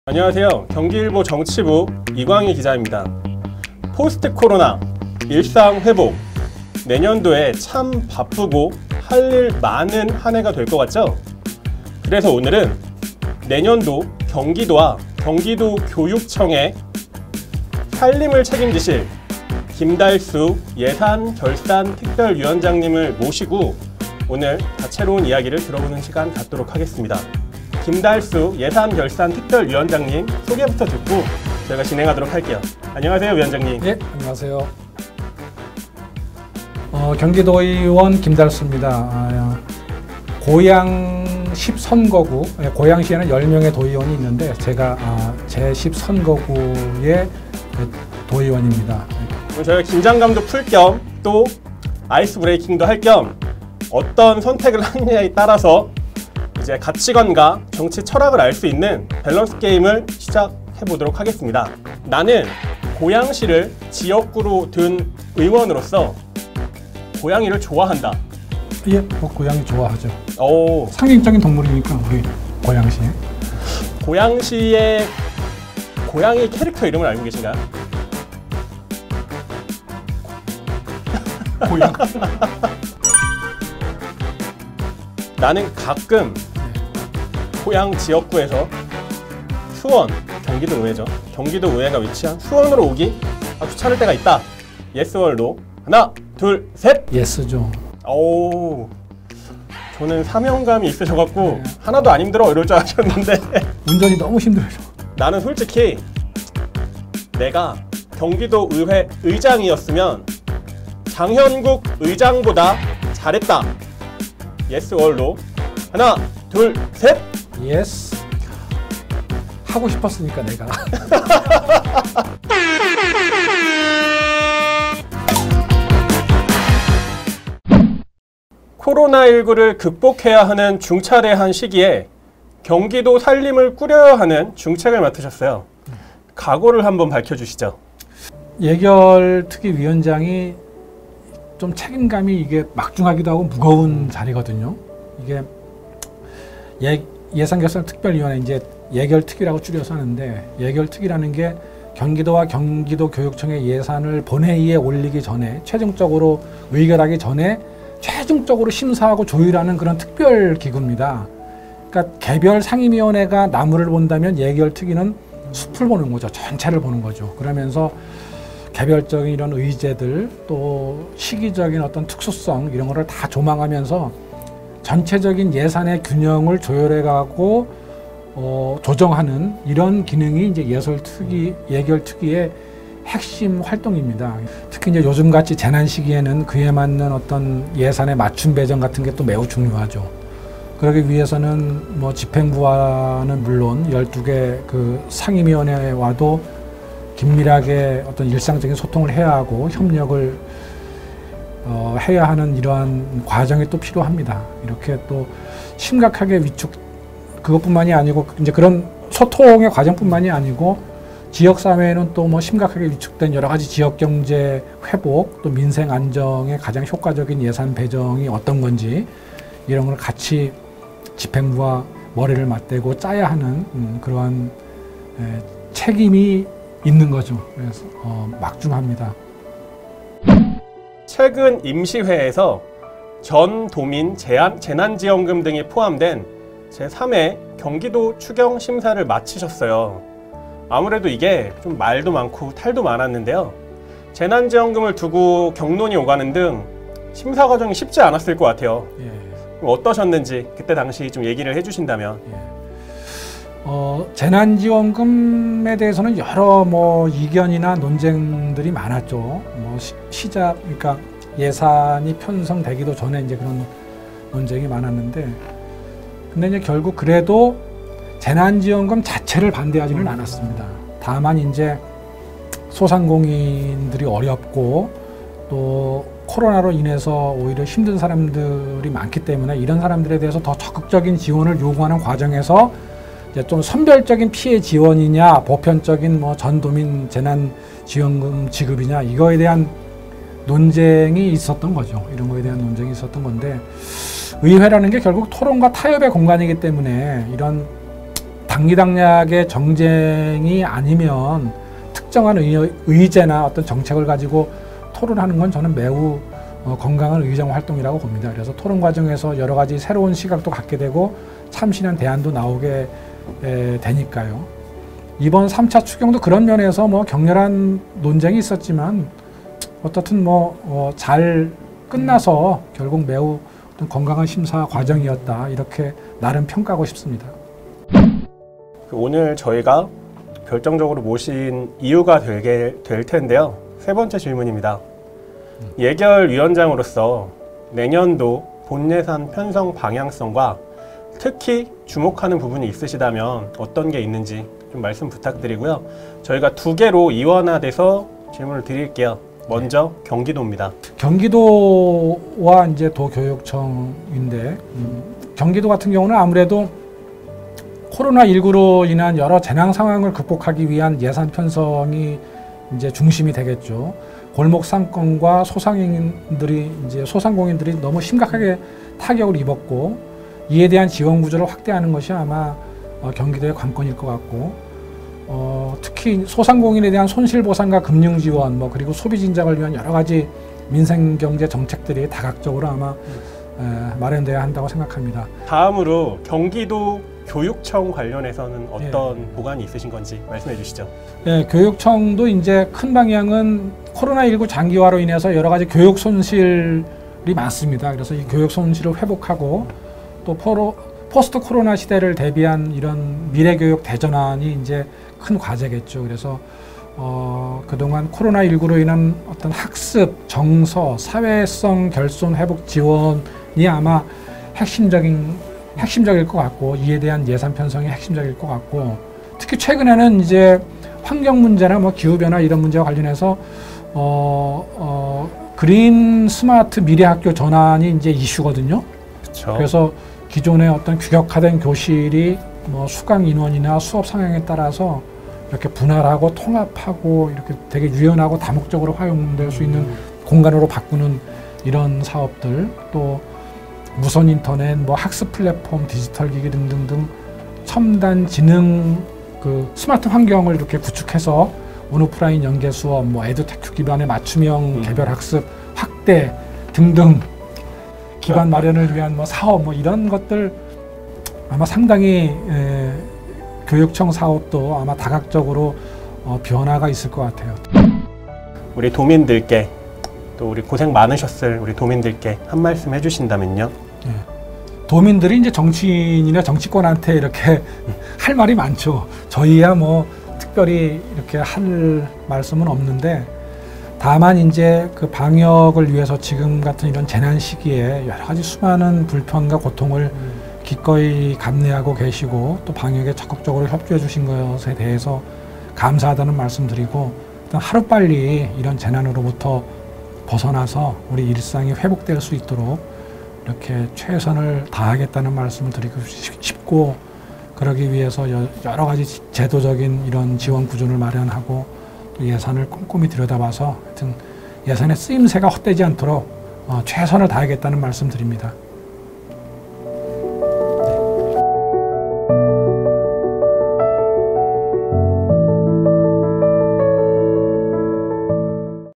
안녕하세요. 경기일보 정치부 이광희 기자입니다. 포스트 코로나, 일상 회복, 내년도에 참 바쁘고 할 일 많은 한 해가 될 것 같죠? 그래서 오늘은 내년도 경기도와 경기도 교육청의 살림을 책임지실 김달수 예산결산특별위원장님을 모시고 오늘 다채로운 이야기를 들어보는 시간 갖도록 하겠습니다. 김달수 예산결산특별위원장님 소개부터 듣고 저희가 진행하도록 할게요. 안녕하세요, 위원장님. 예, 안녕하세요. 경기도의원 김달수입니다. 고양시 선거구, 고양시에는 10명의 도의원이 있는데 제가 제10선거구의 도의원입니다. 저희가 긴장감도 풀 겸 또 아이스 브레이킹도 할 겸 어떤 선택을 하느냐에 따라서 이제 가치관과 정치 철학을 알 수 있는 밸런스 게임을 시작해 보도록 하겠습니다. 나는 고양시를 지역구로 둔 의원으로서 고양이를 좋아한다. 예, 고양이 좋아하죠. 오. 상징적인 동물이니까 우리 고양시. 고양시의 고양이 캐릭터 이름을 알고 계신가요? 고양. 나는 가끔 고양 지역구에서 수원, 경기도 의회죠. 경기도 의회가 위치한 수원으로 오기 귀찮을 때가 있다. 예스 월로 하나, 둘, 셋. 예스죠. 오, 저는 사명감이 있으셔갖고 하나도 안 힘들어 이럴 줄 아셨는데 운전이 너무 힘들어요. 나는 솔직히 내가 경기도 의회 의장이었으면 장현국 의장보다 잘했다. 예스 월로 하나, 둘, 셋. 예스. 하고 싶었으니까 내가. 코로나19를 극복해야 하는 중차대한 시기에 경기도 살림을 꾸려야 하는 중책을 맡으셨어요. 각오를 한번 밝혀주시죠. 예결특위위원장이 좀 책임감이 이게 막중하기도 하고 무거운 자리거든요. 이게 예산결산특별위원회 이제 예결특위라고 줄여서 하는데 예결특위라는 게 경기도와 경기도교육청의 예산을 본회의에 올리기 전에 최종적으로 의결하기 전에 최종적으로 심사하고 조율하는 그런 특별기구입니다. 그러니까 개별 상임위원회가 나무를 본다면 예결특위는 숲을 보는 거죠. 전체를 보는 거죠. 그러면서 개별적인 이런 의제들 또 시기적인 어떤 특수성 이런 거를 다 조망하면서 전체적인 예산의 균형을 조율해가고 조정하는 이런 기능이 이제 예결특위의 핵심 활동입니다. 특히 이제 요즘같이 재난 시기에는 그에 맞는 어떤 예산의 맞춤 배정 같은 게 또 매우 중요하죠. 그러기 위해서는 뭐 집행부와는 물론 12개 그 상임위원회와도 긴밀하게 어떤 일상적인 소통을 해야 하고 협력을 해야 하는 이러한 과정이 또 필요합니다. 이렇게 또 심각하게 그것뿐만이 아니고 이제 그런 소통의 과정뿐만이 아니고 지역사회에는 또 뭐 심각하게 위축된 여러 가지 지역경제 회복 또 민생 안정에 가장 효과적인 예산 배정이 어떤 건지 이런 걸 같이 집행부와 머리를 맞대고 짜야 하는 그러한 책임이 있는 거죠. 그래서 막중합니다. 최근 임시회에서 전도민 재난지원금 등이 포함된 제3회 경기도 추경 심사를 마치셨어요. 아무래도 이게 좀 말도 많고 탈도 많았는데요. 재난지원금을 두고 경론이 오가는 등 심사 과정이 쉽지 않았을 것 같아요. 예. 어떠셨는지 그때 당시 좀 얘기를 해주신다면. 예. 재난지원금에 대해서는 여러 이견이나 논쟁들이 많았죠. 그러니까 예산이 편성되기도 전에 이제 그런 논쟁이 많았는데, 근데 이제 결국 그래도 재난지원금 자체를 반대하지는 않았습니다. 다만 이제 소상공인들이 어렵고 또 코로나로 인해서 오히려 힘든 사람들이 많기 때문에 이런 사람들에 대해서 더 적극적인 지원을 요구하는 과정에서 이제 좀 선별적인 피해 지원이냐, 보편적인 전도민 재난지원금 지급이냐, 이거에 대한 논쟁이 있었던 거죠. 이런 거에 대한 논쟁이 있었던 건데, 의회라는 게 결국 토론과 타협의 공간이기 때문에 이런 당리당략의 정쟁이 아니면 특정한 의제나 어떤 정책을 가지고 토론하는 건 저는 매우 건강한 의정 활동이라고 봅니다. 그래서 토론 과정에서 여러 가지 새로운 시각도 갖게 되고 참신한 대안도 나오게 되니까요. 이번 3차 추경도 그런 면에서 뭐 격렬한 논쟁이 있었지만 어떻든 잘 끝나서 결국 매우 어떤 건강한 심사 과정이었다, 이렇게 나름 평가하고 싶습니다. 오늘 저희가 결정적으로 모신 이유가 될 텐데요. 세 번째 질문입니다. 예결위원장으로서 내년도 본예산 편성 방향성과 특히 주목하는 부분이 있으시다면 어떤 게 있는지 좀 말씀 부탁드리고요. 저희가 두 개로 이원화돼서 질문을 드릴게요. 먼저 경기도입니다. 경기도와 이제 도교육청인데, 경기도 같은 경우는 아무래도 코로나19로 인한 여러 재난 상황을 극복하기 위한 예산 편성이 이제 중심이 되겠죠. 골목 상권과 소상공인들이 너무 심각하게 타격을 입었고, 이에 대한 지원 구조를 확대하는 것이 아마 경기도의 관건일 것 같고, 특히 소상공인에 대한 손실보상과 금융지원, 그리고 소비 진작을 위한 여러 가지 민생경제 정책들이 다각적으로 아마 마련돼야 한다고 생각합니다. 다음으로 경기도 교육청 관련해서는 어떤 보관이 있으신 건지 말씀해 주시죠. 네, 교육청도 이제 큰 방향은 코로나19 장기화로 인해서 여러 가지 교육 손실이 많습니다. 그래서 이 교육 손실을 회복하고 또 포스트 코로나 시대를 대비한 이런 미래교육 대전환이 이제 큰 과제겠죠. 그래서 그동안 코로나19로 인한 어떤 학습, 정서, 사회성 결손 회복 지원이 아마 핵심적일 것 같고, 이에 대한 예산 편성이 핵심적일 것 같고, 특히 최근에는 이제 환경 문제나 기후 변화 이런 문제와 관련해서 그린 스마트 미래 학교 전환이 이제 이슈거든요. 그쵸. 그래서 기존의 어떤 규격화된 교실이 수강 인원이나 수업 상황에 따라서 이렇게 분할하고 통합하고 이렇게 되게 유연하고 다목적으로 활용될 수 있는 공간으로 바꾸는 이런 사업들, 또 무선 인터넷, 학습 플랫폼, 디지털 기기 등등등 첨단 지능 스마트 환경을 이렇게 구축해서 온오프라인 연계 수업, 에듀테크 기반의 맞춤형 개별 학습 확대 등등 기반 마련을 위한 사업 이런 것들 아마 상당히 교육청 사업도 아마 다각적으로 변화가 있을 것 같아요. 우리 도민들께, 또 우리 고생 많으셨을 우리 도민들께 한 말씀 해주신다면요. 네. 도민들이 이제 정치인이나 정치권한테 이렇게 할 말이 많죠. 저희야 특별히 이렇게 할 말씀은 없는데, 다만 이제 그 방역을 위해서 지금 같은 이런 재난 시기에 여러 가지 수많은 불편과 고통을 기꺼이 감내하고 계시고, 또 방역에 적극적으로 협조해 주신 것에 대해서 감사하다는 말씀드리고, 일단 하루빨리 이런 재난으로부터 벗어나서 우리 일상이 회복될 수 있도록 이렇게 최선을 다하겠다는 말씀을 드리고 싶고, 그러기 위해서 여러 가지 제도적인 이런 지원 구조를 마련하고 또 예산을 꼼꼼히 들여다봐서 하여튼 예산의 쓰임새가 헛되지 않도록 최선을 다하겠다는 말씀 드립니다. 네.